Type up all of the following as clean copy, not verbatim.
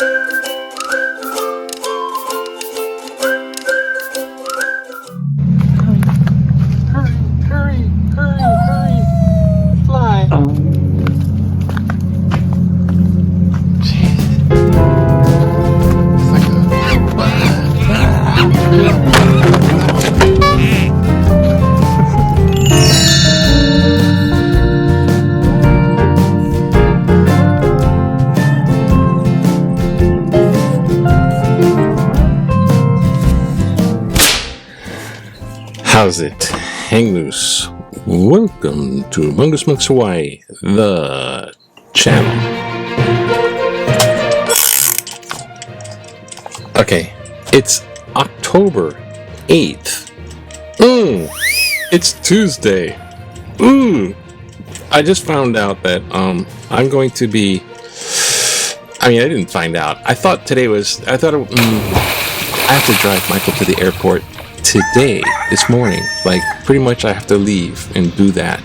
Hurry, fly. Jeez. It's like How's it? Hang loose. Welcome to Mungus Monks Hawaii, the channel. Okay, it's October 8th. It's Tuesday. I just found out that I'm going to be. I didn't find out. I have to drive Michael to the airport today, this morning. Like, pretty much I have to leave and do that.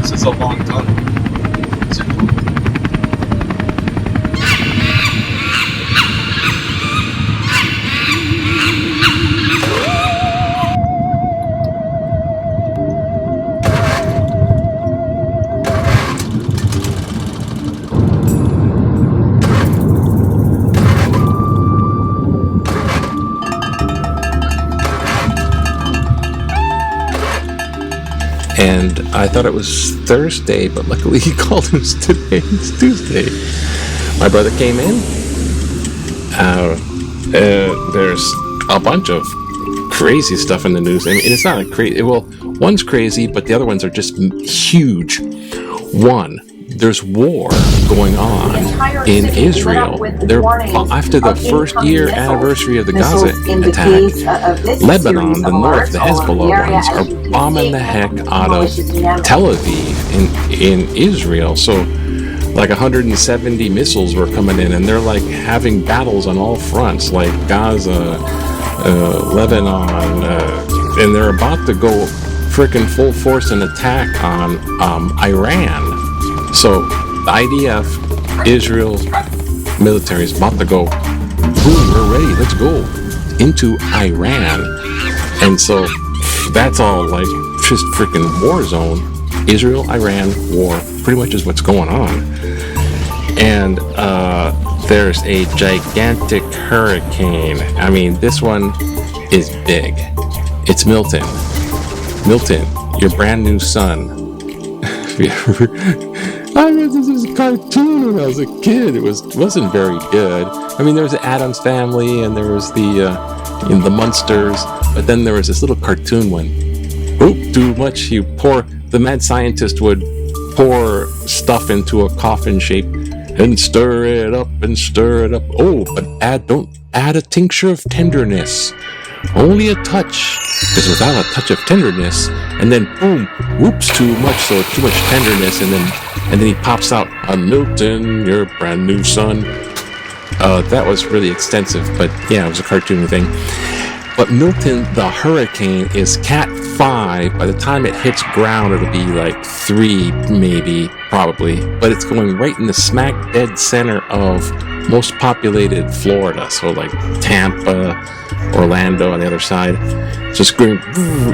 This is a long tunnel. Is it cool? And I thought it was Thursday, but luckily he called us today. It's Tuesday. My brother came in. There's a bunch of crazy stuff in the news. It's not a crazy. Well, one's crazy, but the other ones are just huge. One, there's war going on in Israel. They're after the first year anniversary of the Gaza attack. Lebanon, the north, the Hezbollah ones are bombing the heck out of Tel Aviv in Israel. So like 170 missiles were coming in, and they're like having battles on all fronts, like Gaza, Lebanon, and they're about to go frickin' full force and attack on Iran. So the IDF, Israel military is about to go, boom, we're ready, let's go into Iran. And so that's all like just freaking war zone. Israel, Iran, war, pretty much is what's going on. And there's a gigantic hurricane. This one is big. It's Milton. Milton, your brand new son. I read this cartoon when I was a kid. It wasn't very good. There was the Addams Family, and there was the Munsters, but then there was this little cartoon one. Too much. The mad scientist would pour stuff into a coffin shape and stir it up and stir it up. But don't add a tincture of tenderness. Only a touch, because without a touch of tenderness, and then boom, whoops, too much, so too much tenderness, and then he pops out, Milton, your brand new son. That was really extensive, but yeah, it was a cartoon thing. But Milton, the hurricane, is Cat 5. By the time it hits ground, it'll be like 3, maybe, probably. But it's going right in the smack dead center of most populated Florida. So like Tampa, Orlando on the other side. Just going,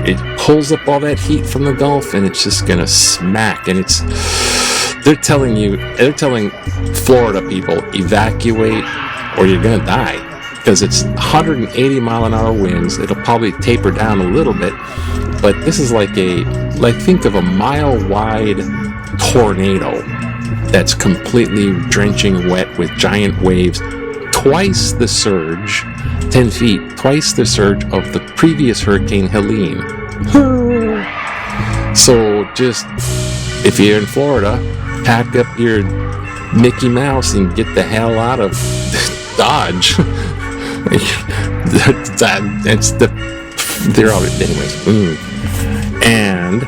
it pulls up all that heat from the Gulf, and it's just gonna smack. And they're telling Florida people, evacuate or you're gonna die. Because it's 180 mile an hour winds. It'll probably taper down a little bit, but this is think of a mile wide tornado that's completely drenching wet with giant waves, twice the surge, 10 feet, twice the surge of the previous Hurricane Helene. So just, if you're in Florida, pack up your Mickey Mouse and get the hell out of Dodge. That's they're all, anyways. And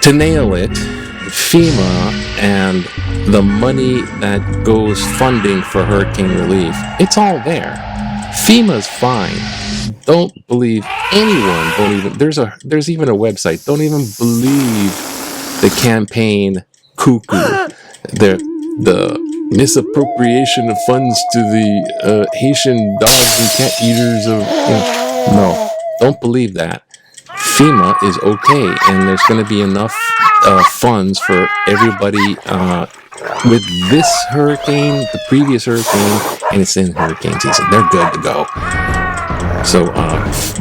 to nail it, FEMA and the money that goes funding for hurricane relief, it's all there. FEMA's fine. Don't believe anyone. Don't even. There's even a website. Don't even believe the campaign cuckoo. The misappropriation of funds to the Haitian dogs and cat eaters of. No, don't believe that. FEMA is okay, and there's going to be enough funds for everybody with this hurricane, the previous hurricane, and it's in hurricane season. They're good to go. So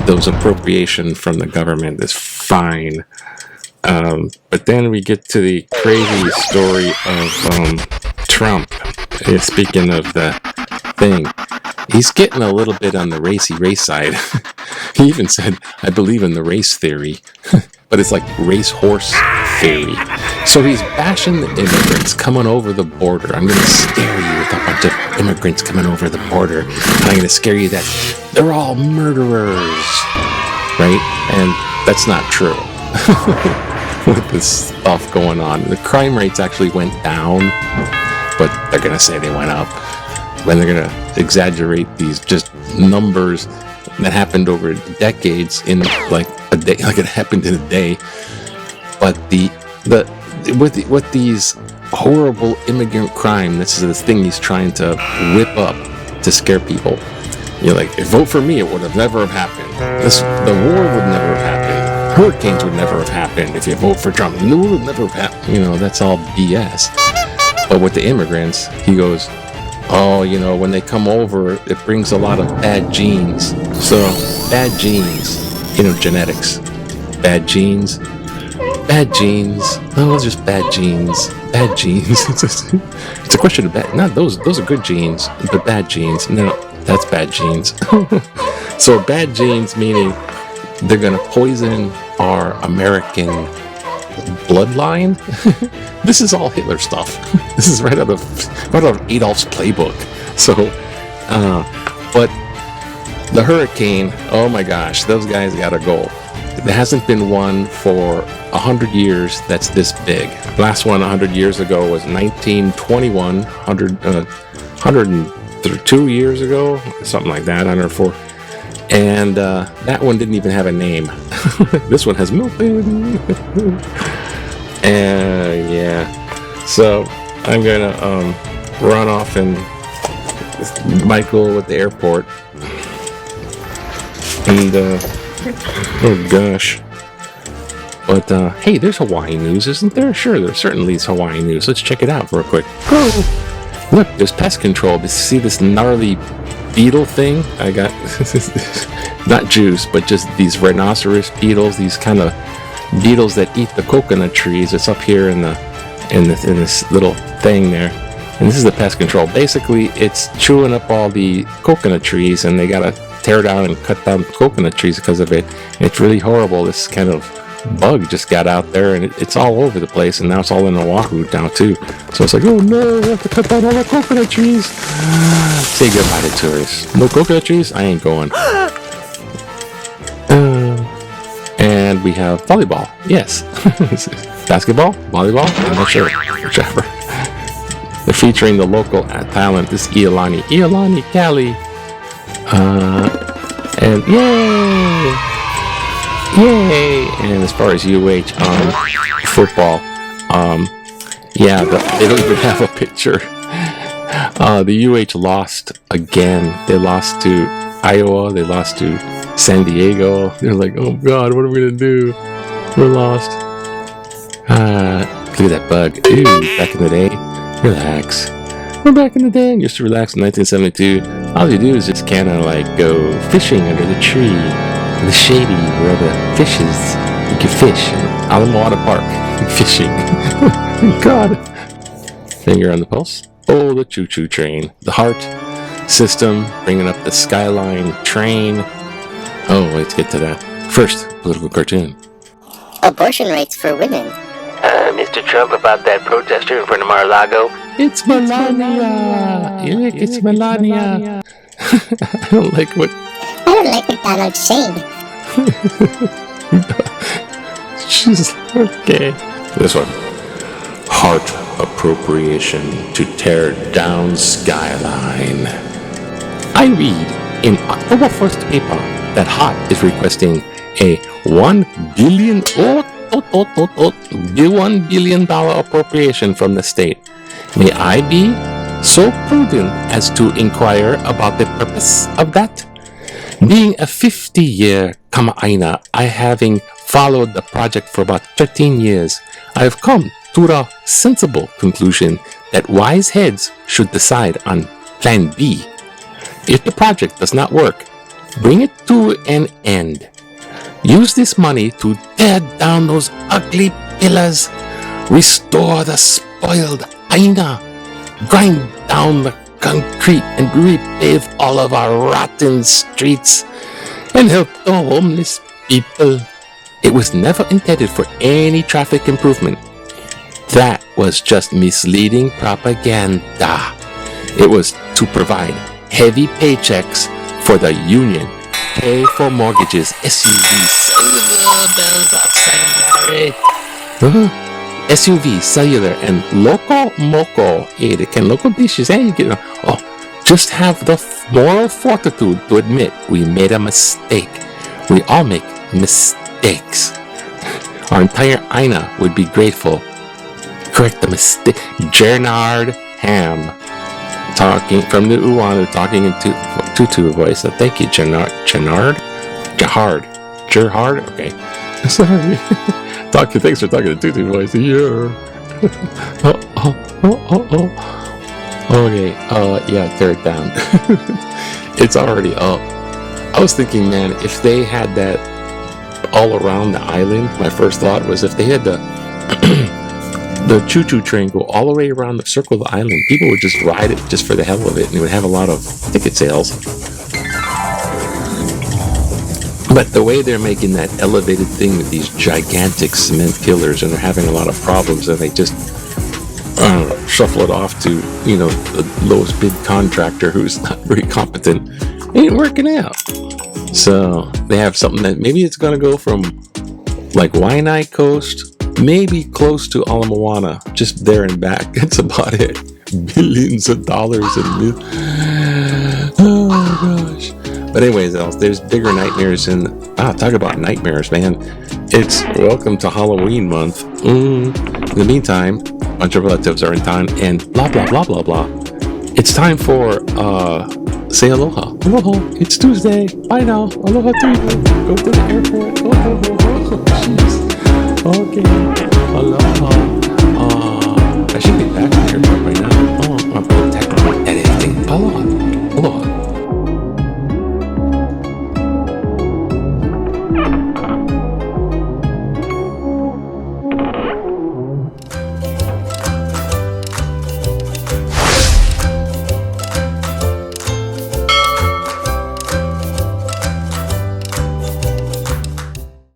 those appropriation from the government is fine. But then we get to the crazy story of Trump. Speaking of the thing, he's getting a little bit on the race side. He even said, I believe in the race theory. But it's like race horse theory. So he's bashing the immigrants coming over the border. I'm going to scare you with a bunch of immigrants coming over the border. And I'm going to scare you that they're all murderers. Right? And that's not true. With this stuff going on. The crime rates actually went down. But they're going to say they went up. When they're going to exaggerate these just numbers that happened over decades in like a day, like it happened in a day. But with these horrible immigrant crime, this is the thing he's trying to whip up to scare people. You're like, vote for me, it would have never have happened. The war would never have happened. Hurricanes would never have happened if you vote for Trump. It would never have happened. That's all BS. But with the immigrants, he goes, oh, when they come over, it brings a lot of bad genes. So, bad genes, genetics. Bad genes. No, just bad genes. Bad genes. It's a question of bad. No, those are good genes, but bad genes. No, that's bad genes. So, bad genes meaning they're going to poison our American bloodline. This is all Hitler stuff. This is right out of Adolf's playbook. So, but the hurricane, oh my gosh, those guys gotta go. There hasn't been one for 100 years that's this big. Last one 100 years ago was 1921, 102 years ago, something like that, 104. And that one didn't even have a name. This one has Milton. And yeah, so I'm gonna run off and Michael at the airport. And oh gosh. But hey, there's Hawaii news, isn't there? Sure, there certainly is Hawaii news. Let's check it out real quick. Oh, look, there's pest control. See this gnarly beetle thing? I got not juice, but just these rhinoceros beetles, these kind of beetles that eat the coconut trees. It's up here in this little thing there, and this is the pest control. Basically, it's chewing up all the coconut trees, and they gotta tear down and cut down coconut trees because of it. It's really horrible. This kind of bug just got out there, and it's all over the place, and now it's all in Oahu now too. So it's like, oh no, we have to cut down all the coconut trees. Say goodbye to tourists. No coconut trees? I ain't going. And we have volleyball. Yes. Basketball? Volleyball? I'm not sure. Whichever. They're featuring the local talent, this Iolani Kali. And yay! And as far as UH football, they don't even have a picture. The UH lost again. They lost to Iowa. They lost to San Diego. They're like, oh God, what are we gonna do? We're lost. Look at that bug. Ooh, back in the day. Relax. We're back in the day. I used to relax in 1972. All you do is just kind of like go fishing under the tree, the shady where the fishes. You can fish. Alamawada Park. Fishing. God. Finger on the pulse. Oh, the choo-choo train. The heart system, bringing up the skyline train. Oh, wait to get to that. First, political cartoon. Abortion rights for women. Mr. Trump about that protester in front of Mar-a-Lago. It's Melania. Eric, it's Melania. I don't like what Donald's saying. She's okay. This one. Heart appropriation to tear down skyline. I read in October 1st paper that HOT is requesting a $1 billion $1 billion appropriation from the state. May I be so prudent as to inquire about the purpose of that? Being a 50-year kamaaina, I having followed the project for about 13 years, I have come to the sensible conclusion that wise heads should decide on Plan B. If the project does not work, bring it to an end. Use this money to tear down those ugly pillars, restore the spoiled aina, grind down the concrete and repave all of our rotten streets, and help the homeless people. It was never intended for any traffic improvement. That was just misleading propaganda. It was to provide heavy paychecks for the union, pay for mortgages, SUVs, SUV, cellular, and local moco. Hey, they can local dishes. Hey, you get just have the moral fortitude to admit we made a mistake. We all make mistakes. Our entire aina would be grateful. Correct the mistake. Gernard Ham, talking from the Uanu, talking in tutu voice. So thank you, Gerhard. Okay. Sorry. Thanks for talking to tutu voice. Yeah. Okay. Yeah, tear it down. It's already up. I was thinking, man, if they had that all around the island, my first thought was if they had the choo-choo train go all the way around the circle of the island, people would just ride it just for the hell of it, and it would have a lot of ticket sales. But the way they're making that elevated thing with these gigantic cement pillars, and they're having a lot of problems, and they just shuffle it off to, the lowest bid contractor who's not very competent, ain't working out. So they have something that maybe it's going to go from like Waianae Coast, maybe close to Ala Moana, just there and back. That's about it. Billions of dollars and oh gosh. But anyways, there's bigger nightmares talk about nightmares, man. It's welcome to Halloween month. In the meantime, a bunch of relatives are in town and blah blah blah blah blah. It's time for say aloha. Aloha. It's Tuesday. Bye now. Aloha to you. Go to the airport. Oh, jeez. Okay.